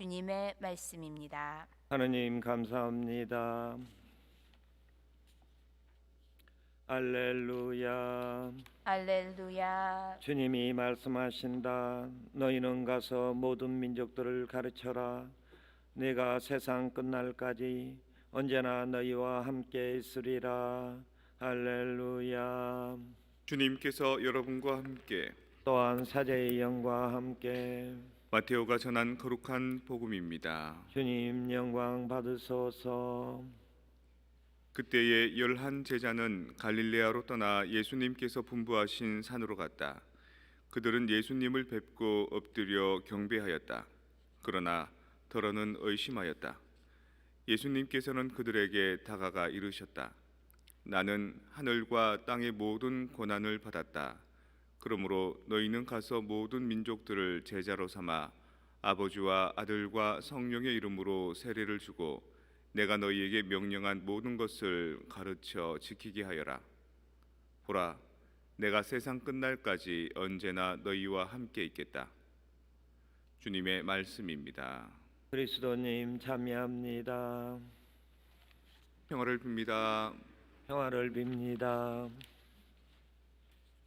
주님의 말씀입니다. 하느님 감사합니다. 할렐루야. 할렐루야. 주님이 말씀하신다. 너희는 가서 모든 민족들을 가르쳐라. 내가 세상 끝날까지 언제나 너희와 함께 있으리라. 할렐루야. 주님께서 여러분과 함께 또한 사제의 영과 함께 마테오가 전한 거룩한 복음입니다. 주님 영광 받으소서. 그때에 11 제자는 갈릴레아로 떠나 예수님께서 분부하신 산으로 갔다. 그들은 예수님을 뵙고 엎드려 경배하였다. 그러나 더러는 의심하였다. 예수님께서는 그들에게 다가가 이르셨다. 나는 하늘과 땅의 모든 고난을 받았다. 그러므로 너희는 가서 모든 민족들을 제자로 삼아 아버지와 아들과 성령의 이름으로 세례를 주고 내가 너희에게 명령한 모든 것을 가르쳐 지키게 하여라. 보라, 내가 세상 끝날까지 언제나 너희와 함께 있겠다. 주님의 말씀입니다. 그리스도님 참여합니다. 평화를 빕니다. 평화를 빕니다.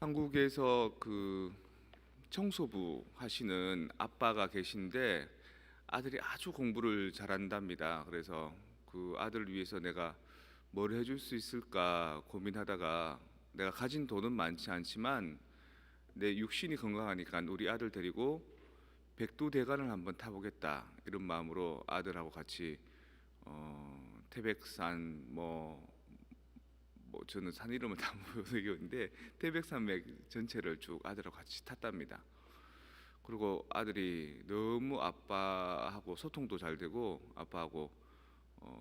한국에서 청소부 하시는 아빠가 계신데 아들이 아주 공부를 잘한답니다. 그래서 그 아들을 위해서 내가 뭘 해줄 수 있을까 고민하다가 내가 가진 돈은 많지 않지만 내 육신이 건강하니까 우리 아들 데리고 백두대간을 한번 타보겠다 이런 마음으로 아들하고 같이 태백산 저는 산 이름을 다 모르겠는데 태백산맥 전체를 쭉 아들하고 같이 탔답니다. 그리고 아들이 너무 아빠하고 소통도 잘 되고 아빠하고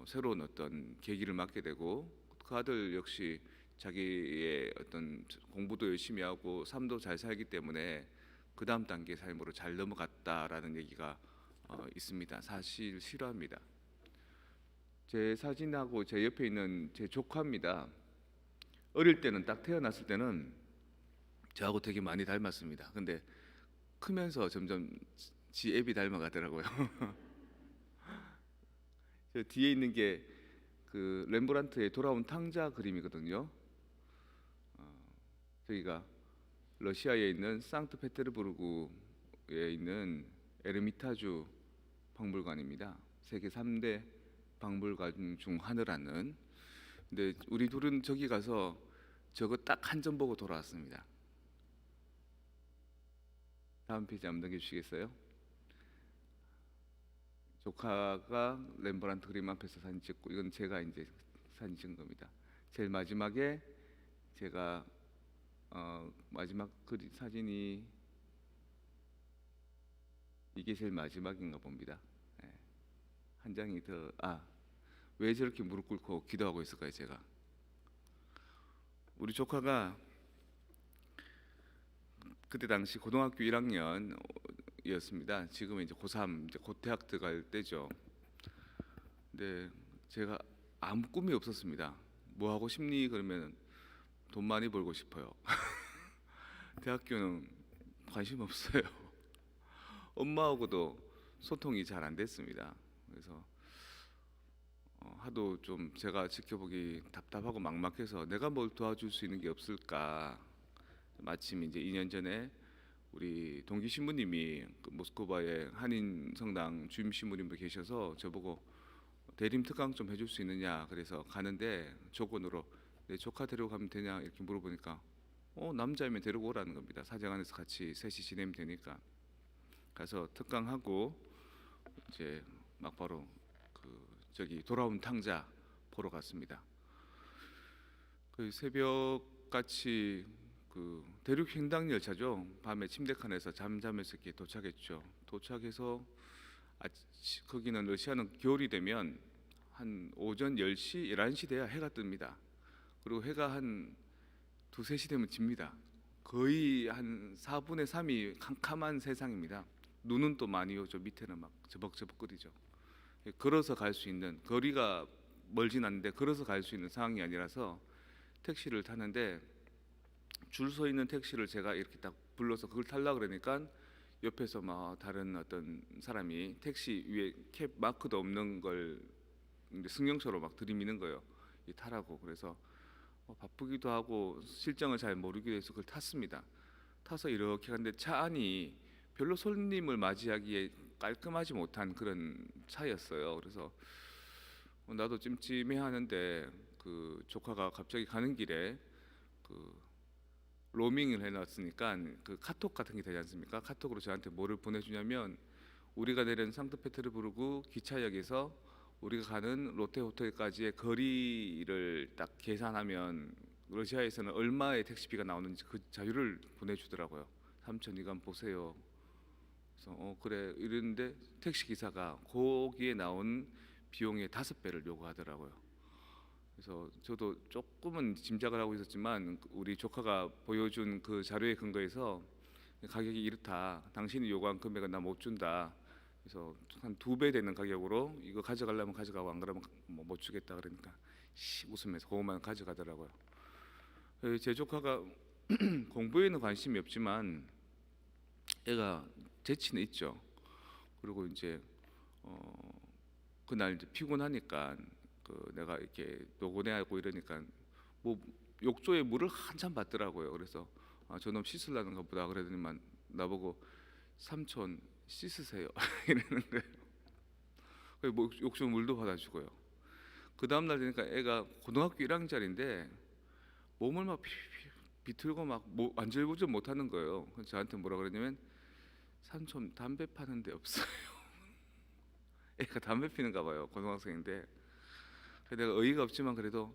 새로운 어떤 계기를 맞게 되고 그 아들 역시 자기의 어떤 공부도 열심히 하고 삶도 잘 살기 때문에 그 다음 단계 삶으로 잘 넘어갔다라는 얘기가 있습니다. 사실 실화입니다. 제 사진하고 제 옆에 있는 제 조카입니다. 어릴 때는 딱 태어났을 때는 저하고 되게 많이 닮았습니다. 근데 크면서 점점 지 애비 닮아가더라고요. 저 뒤에 있는 게 그 렘브란트의 돌아온 탕자 그림이거든요. 저기가 러시아에 있는 상트페테르부르크에 있는 에르미타주 박물관입니다. 세계 3대 박물관 중 하나라는. 근데 우리 둘은 저기 가서 저거 딱 한 점 보고 돌아왔습니다. 다음 페이지 한번 넘겨주시겠어요? 조카가 렘브란트 그림 앞에서 사진 찍고 이건 제가 이제 사진 찍은 겁니다. 제일 마지막에 제가 마지막 사진이 이게 제일 마지막인가 봅니다. 네. 한 장이 더 왜 저렇게 무릎 꿇고 기도하고 있을까요? 제가 우리 조카가 그때 당시 고등학교 1학년이었습니다. 지금은 이제 고3 이제 곧 대학 들어갈 때죠. 근데 제가 아무 꿈이 없었습니다. 뭐 하고 싶니? 그러면 돈 많이 벌고 싶어요. 대학교는 관심 없어요. 엄마하고도 소통이 잘 안 됐습니다. 그래서 하도 좀 제가 지켜보기 답답하고 막막해서 내가 뭘 도와줄 수 있는 게 없을까. 마침 이제 2년 전에 우리 동기 신부님이 그 모스크바에 한인 성당 주임 신부님도 계셔서 저보고 대림 특강 좀 해줄 수 있느냐 그래서 가는데 조건으로 내 조카 데리고 가면 되냐 이렇게 물어보니까 남자이면 데리고 오라는 겁니다. 사정안에서 같이 셋이 지내면 되니까. 가서 특강하고 이제 막바로 저기 돌아온 탕자 보러 갔습니다. 그 새벽같이 대륙 횡단 열차죠. 밤에 침대칸에서 잠자면서 이렇게 도착했죠. 도착해서 거기는 러시아는 겨울이 되면 한 오전 10시, 11시 돼야 해가 뜹니다. 그리고 해가 한 2, 3시 되면 집니다. 거의 한 4분의 3이 캄캄한 세상입니다. 눈은 또 많이 오죠. 밑에는 막 저벅저벅거리죠. 걸어서 갈 수 있는, 거리가 멀진 않는데 걸어서 갈 수 있는 상황이 아니라서 택시를 타는데 줄 서 있는 택시를 제가 이렇게 딱 불러서 그걸 타려고 그러니까 옆에서 막 다른 어떤 사람이 택시 위에 캡 마크도 없는 걸 이제 승용차로 막 들이미는 거예요. 이 타라고. 그래서 바쁘기도 하고 실정을 잘 모르기도 해서 그걸 탔습니다. 타서 이렇게 갔는데 차 안이 별로 손님을 맞이하기에 깔끔하지 못한 그런 차였어요. 그래서 나도 찜찜해하는데 그 조카가 갑자기 가는 길에 그 로밍을 해놨으니까 그 카톡 같은 게 되지 않습니까? 카톡으로 저한테 뭐를 보내주냐면 우리가 내린 상트페테르부르크 기차역에서 우리가 가는 롯데 호텔까지의 거리를 딱 계산하면 러시아에서는 얼마의 택시비가 나오는지 그 자료를 보내주더라고요. 삼촌 이거 한번 보세요. 그래서 그래 이랬는데 택시 기사가 거기에 나온 비용의 5배를 요구하더라고요. 그래서 저도 조금은 짐작을 하고 있었지만 우리 조카가 보여준 그 자료에 근거해서 가격이 이렇다. 당신이 요구한 금액은 나 못 준다. 그래서 한 2배 되는 가격으로 이거 가져가려면 가져가고 안 그러면 못 주겠다 그러니까 웃으면서 그것만 가져가더라고요. 제 조카가 공부에는 관심이 없지만 애가 재치는 있죠. 그리고 이제 그날 이제 피곤하니까 내가 이렇게 노곤해하고 이러니까 뭐 욕조에 물을 한참 받더라고요. 그래서 저놈 씻으려는가 보다 그러더니만 나보고 삼촌 씻으세요 이러는 거예요. 뭐 욕조 물도 받아주고요. 그 다음 날 되니까 애가 고등학교 1학년짜리인데 몸을 막 비틀고 막 안절부절 못하는 거예요. 그래서 저한테 뭐라 그러냐면 삼촌 담배 파는 데 없어요. 애가 담배 피는가 봐요. 고등학생인데. 내가 어이가 없지만 그래도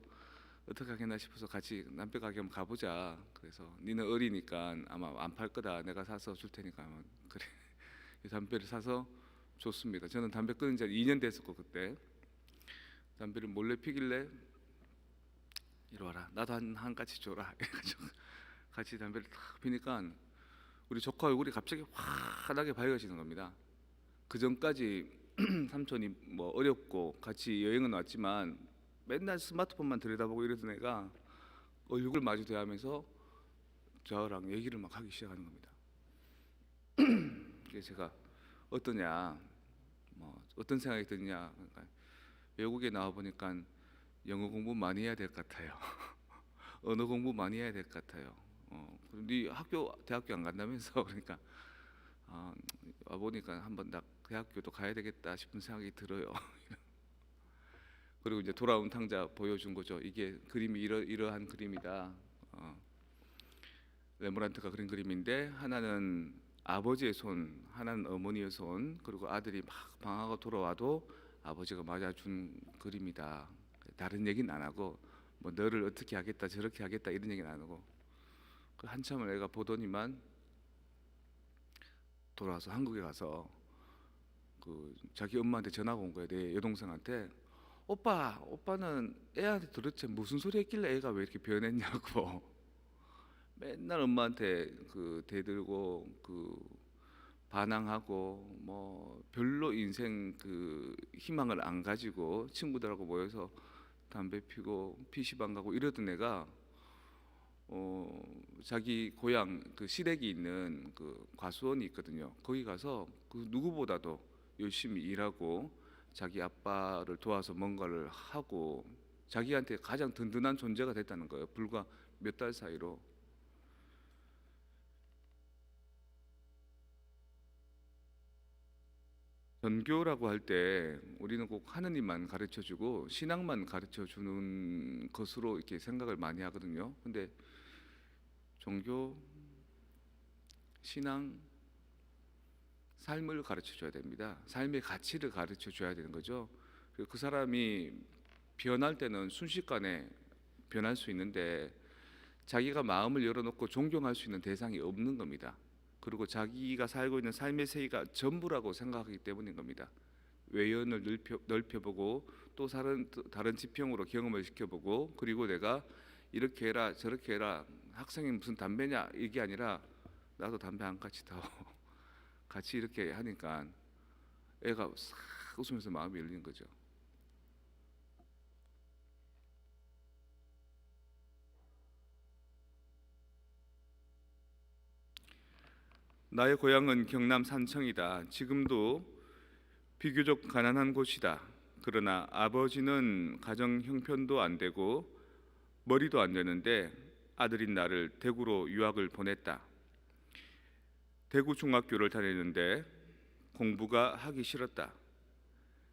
어떻게 하겠나 싶어서 같이 담배 가게 한번 가보자. 그래서 니는 어리니까 아마 안 팔 거다. 내가 사서 줄 테니까 그래. 담배를 사서 줬습니다. 저는 담배 끊은 지 2년 됐었고 그때 담배를 몰래 피길래 이리 와라. 나도 한 가지 줘라. 해가지고 같이 담배를 탁 피니까 우리 조카 얼굴이 갑자기 환하게 밝아지는 겁니다. 그 전까지 삼촌이 뭐 어렵고 같이 여행은 왔지만 맨날 스마트폰만 들여다보고 이러던 애가 얼굴 마주 대하면서 저랑 얘기를 막 하기 시작하는 겁니다. 그래서 제가 어떠냐, 뭐 어떤 생각이 드냐, 그러니까 외국에 나와 보니까 영어 공부 많이 해야 될 것 같아요. 언어 공부 많이 해야 될 것 같아요. 네 대학교 안 간다면서 그러니까 와 보니까 한번 나 대학교도 가야 되겠다 싶은 생각이 들어요. 그리고 이제 돌아온 탕자 보여준 거죠. 이게 그림이 이러한 그림이다. 레므란트가 그린 그림인데 하나는 아버지의 손, 하나는 어머니의 손, 그리고 아들이 막 방황하고 돌아와도 아버지가 맞아준 그림이다. 다른 얘기는 안 하고 뭐 너를 어떻게 하겠다 저렇게 하겠다 이런 얘기는 안 하고 그 한참을 애가 보더니만 돌아와서 한국에 가서 그 자기 엄마한테 전화가 온 거예요. 내 여동생한테 오빠는 애한테 도대체 무슨 소리 했길래 애가 왜 이렇게 변했냐고 맨날 엄마한테 그 대들고 그 반항하고 뭐 별로 인생 그 희망을 안 가지고 친구들하고 모여서 담배 피고 PC방 가고 이러던 애가 자기 고향 그 시댁이 있는 그 과수원이 있거든요. 거기 가서 그 누구보다도 열심히 일하고 자기 아빠를 도와서 뭔가를 하고 자기한테 가장 든든한 존재가 됐다는 거예요. 불과 몇 달 사이로. 전교라고 할 때 우리는 꼭 하느님만 가르쳐주고 신앙만 가르쳐주는 것으로 이렇게 생각을 많이 하거든요. 근데 종교, 신앙, 삶을 가르쳐줘야 됩니다. 삶의 가치를 가르쳐줘야 되는 거죠. 그 사람이 변할 때는 순식간에 변할 수 있는데 자기가 마음을 열어놓고 존경할 수 있는 대상이 없는 겁니다. 그리고 자기가 살고 있는 삶의 세계가 전부라고 생각하기 때문인 겁니다. 외연을 넓혀보고 또 다른 지평으로 경험을 시켜보고 그리고 내가 이렇게 해라 저렇게 해라 학생이 무슨 담배냐 이게 아니라 나도 담배 한 가지 더 같이 이렇게 하니까 애가 싹 웃으면서 마음이 열리는 거죠. 나의 고향은 경남 산청이다. 지금도 비교적 가난한 곳이다. 그러나 아버지는 가정 형편도 안 되고 머리도 안 되는데 아들인 나를 대구로 유학을 보냈다. 대구 중학교를 다니는데 공부가 하기 싫었다.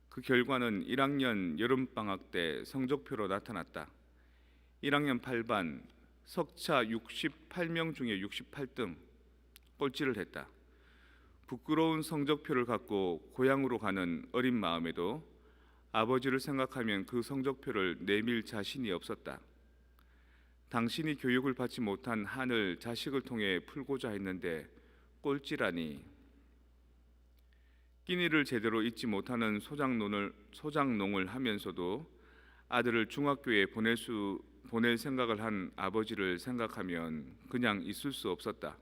그 결과는 1학년 여름방학 때 성적표로 나타났다. 1학년 8반 석차 68명 중에 68등, 꼴찌를 했다. 부끄러운 성적표를 갖고 고향으로 가는 어린 마음에도 아버지를 생각하면 그 성적표를 내밀 자신이 없었다. 당신이 교육을 받지 못한 한을 자식을 통해 풀고자 했는데 꼴찌라니. 끼니를 제대로 잊지 못하는 소장농을 하면서도 아들을 중학교에 보낼 생각을 한 아버지를 생각하면 그냥 있을 수 없었다.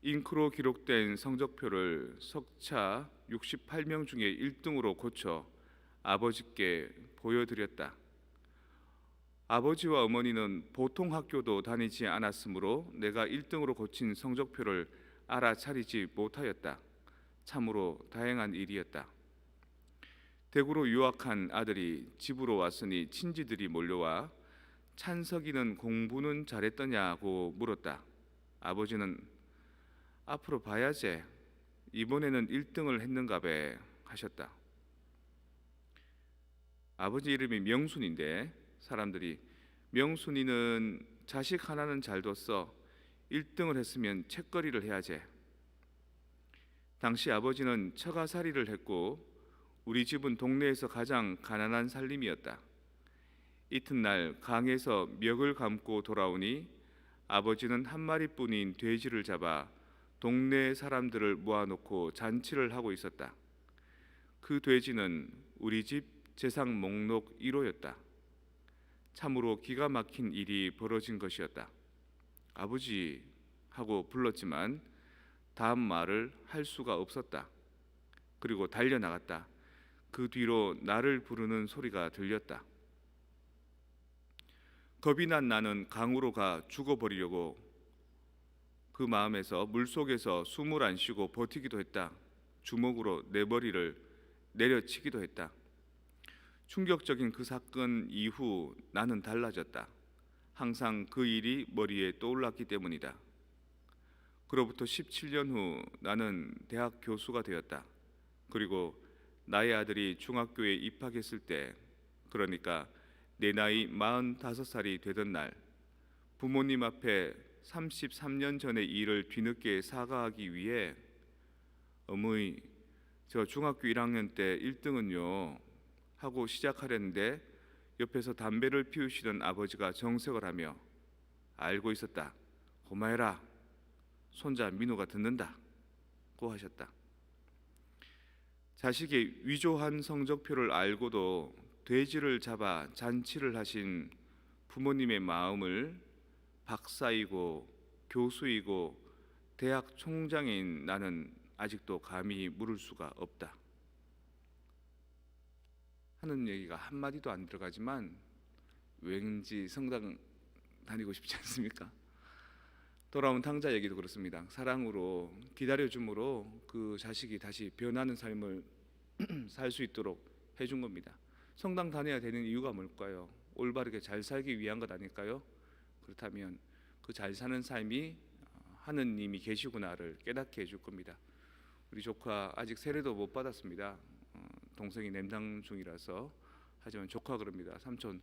잉크로 기록된 성적표를 석차 68명 중에 1등으로 고쳐 아버지께 보여드렸다. 아버지와 어머니는 보통 학교도 다니지 않았으므로 내가 1등으로 고친 성적표를 알아차리지 못하였다. 참으로 다행한 일이었다. 대구로 유학한 아들이 집으로 왔으니 친지들이 몰려와 찬석이는 공부는 잘했더냐고 물었다. 아버지는 앞으로 봐야지, 이번에는 1등을 했는가배 하셨다. 아버지 이름이 명순인데 사람들이 명순이는 자식 하나는 잘 뒀어, 1등을 했으면 책거리를 해야지. 당시 아버지는 처가살이를 했고 우리 집은 동네에서 가장 가난한 살림이었다. 이튿날 강에서 멱을 감고 돌아오니 아버지는 한 마리뿐인 돼지를 잡아 동네 사람들을 모아놓고 잔치를 하고 있었다. 그 돼지는 우리 집 재상 목록 1호였다. 참으로 기가 막힌 일이 벌어진 것이었다. 아버지 하고 불렀지만 다음 말을 할 수가 없었다. 그리고 달려나갔다. 그 뒤로 나를 부르는 소리가 들렸다. 겁이 난 나는 강으로 가 죽어버리려고 그 마음에서 물속에서 숨을 안 쉬고 버티기도 했다. 주먹으로 내 머리를 내려치기도 했다. 충격적인 그 사건 이후 나는 달라졌다. 항상 그 일이 머리에 떠올랐기 때문이다. 그로부터 17년 후 나는 대학 교수가 되었다. 그리고 나의 아들이 중학교에 입학했을 때, 그러니까 내 나이 45살이 되던 날, 부모님 앞에 33년 전의 일을 뒤늦게 사과하기 위해 어머니, 저 중학교 1학년 때 1등은요 하고 시작하려는데 옆에서 담배를 피우시던 아버지가 정색을 하며 알고 있었다. 고마해라. 손자 민우가 듣는다고 하셨다. 자식의 위조한 성적표를 알고도 돼지를 잡아 잔치를 하신 부모님의 마음을 박사이고 교수이고 대학 총장인 나는 아직도 감히 물을 수가 없다. 하는 얘기가 한마디도 안 들어가지만 왠지 성당 다니고 싶지 않습니까? 돌아온 탕자 얘기도 그렇습니다. 사랑으로 기다려줌으로 그 자식이 다시 변하는 삶을 살 수 있도록 해준 겁니다. 성당 다녀야 되는 이유가 뭘까요? 올바르게 잘 살기 위한 것 아닐까요? 그렇다면 그 잘 사는 삶이 하느님이 계시구나를 깨닫게 해줄 겁니다. 우리 조카 아직 세례도 못 받았습니다. 동생이 냄당 중이라서. 하지만 조카 그럽니다. 삼촌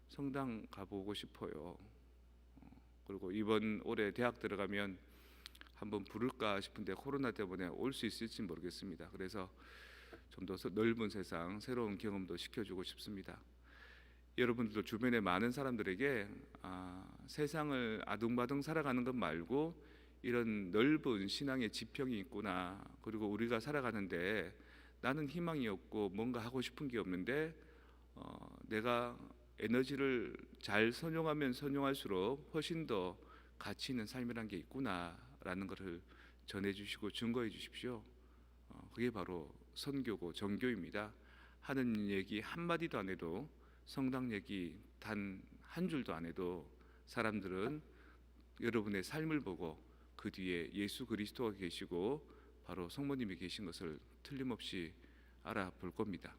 성당 가보고 싶어요. 그리고 이번 올해 대학 들어가면 한번 부를까 싶은데 코로나 때문에 올 수 있을지 모르겠습니다. 그래서 좀 더 넓은 세상, 새로운 경험도 시켜주고 싶습니다. 여러분들도 주변에 많은 사람들에게 세상을 아둥바둥 살아가는 것 말고 이런 넓은 신앙의 지평이 있구나. 그리고 우리가 살아가는데 나는 희망이 없고 뭔가 하고 싶은 게 없는데 내가 에너지를 잘 선용하면 선용할수록 훨씬 더 가치 있는 삶이란 게 있구나라는 것을 전해주시고 증거해 주십시오. 그게 바로 선교고 정교입니다. 하는 얘기 한마디도 안 해도, 성당 얘기 단 한 줄도 안 해도 사람들은 여러분의 삶을 보고 그 뒤에 예수 그리스도가 계시고 바로 성모님이 계신 것을 틀림없이 알아볼 겁니다.